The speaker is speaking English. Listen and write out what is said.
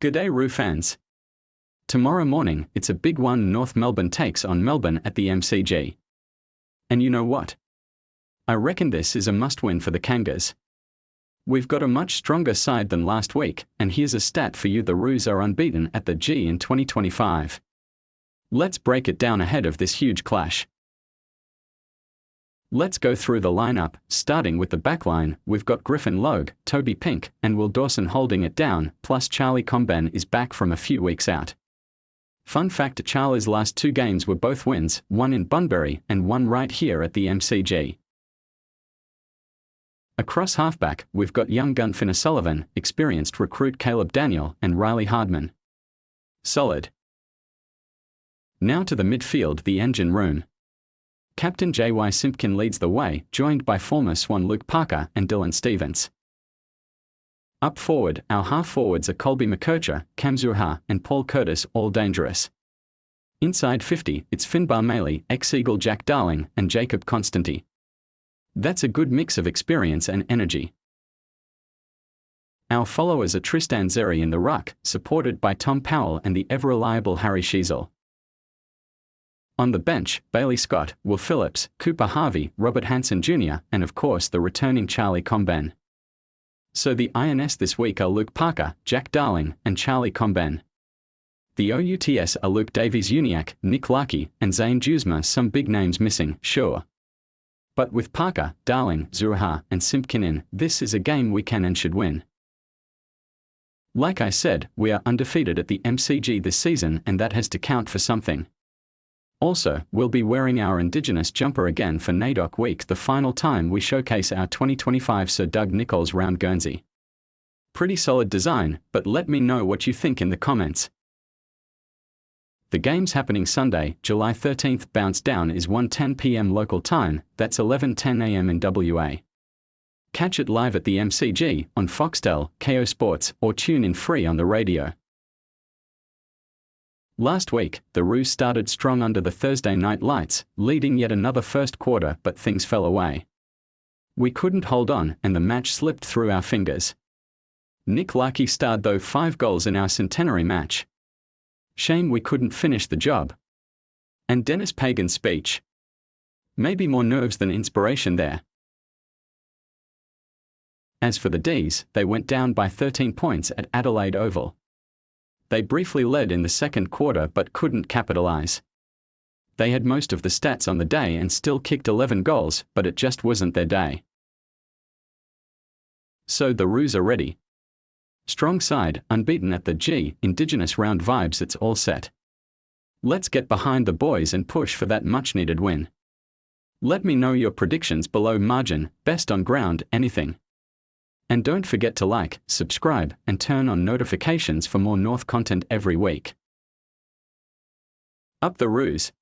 G'day Roo fans. Tomorrow morning, it's a big one. North Melbourne takes on Melbourne at the MCG. And you know what? I reckon this is a must-win for the Kangas. We've got a much stronger side than last week, and here's a stat for you: the Roos are unbeaten at the G in 2025. Let's break it down ahead of this huge clash. Let's go through the lineup. Starting with the backline, we've got Griffin Logue, Toby Pink, and Will Dawson holding it down, plus Charlie Comben is back from a few weeks out. Fun fact: Charlie's last two games were both wins, one in Bunbury and one right here at the MCG. Across halfback, we've got young gun Finn O'Sullivan, experienced recruit Caleb Daniel, and Riley Hardman. Solid. Now to the midfield, the engine room. Captain J.Y. Simpkin leads the way, joined by former Swan Luke Parker and Dylan Stevens. Up forward, our half-forwards are Colby McKercher, Cam Zurhaar, and Paul Curtis, all dangerous. Inside 50, it's Finbar Maley, ex-Eagle Jack Darling, and Jacob Constanti. That's a good mix of experience and energy. Our followers are Tristan Xerri in the ruck, supported by Tom Powell and the ever-reliable Harry Sheezel. On the bench, Bailey Scott, Will Phillips, Cooper Harvey, Robert Hansen Jr., and of course the returning Charlie Comben. So the INS this week are Luke Parker, Jack Darling, and Charlie Comben. The OUTS are Luke Davies-Uniacke, Nick Larkey, and Zane Dewsma. Some big names missing, sure. But with Parker, Darling, Zurhaar, and Simpkin in, this is a game we can and should win. Like I said, we are undefeated at the MCG this season, and that has to count for something. Also, we'll be wearing our Indigenous jumper again for NAIDOC Week, the final time we showcase our 2025 Sir Doug Nicholls round Guernsey. Pretty solid design, but let me know what you think in the comments. The game's happening Sunday, July 13th. Bounce down is 1:10 p.m. local time, that's 11:10 a.m. in WA. Catch it live at the MCG, on Foxtel, Kayo Sports, or tune in free on the radio. Last week, the Roos started strong under the Thursday night lights, leading yet another first quarter, but things fell away. We couldn't hold on, and the match slipped through our fingers. Nick Larkey starred though 5 goals in our centenary match. Shame we couldn't finish the job. And Dennis Pagan's speech. Maybe more nerves than inspiration there. As for the Dees, they went down by 13 points at Adelaide Oval. They briefly led in the second quarter but couldn't capitalize. They had most of the stats on the day and still kicked 11 goals, but it just wasn't their day. So the Roos are ready. Strong side, unbeaten at the G, Indigenous round vibes, it's all set. Let's get behind the boys and push for that much-needed win. Let me know your predictions below. Margin, best on ground, anything. And don't forget to like, subscribe, and turn on notifications for more North content every week. Up the Roos!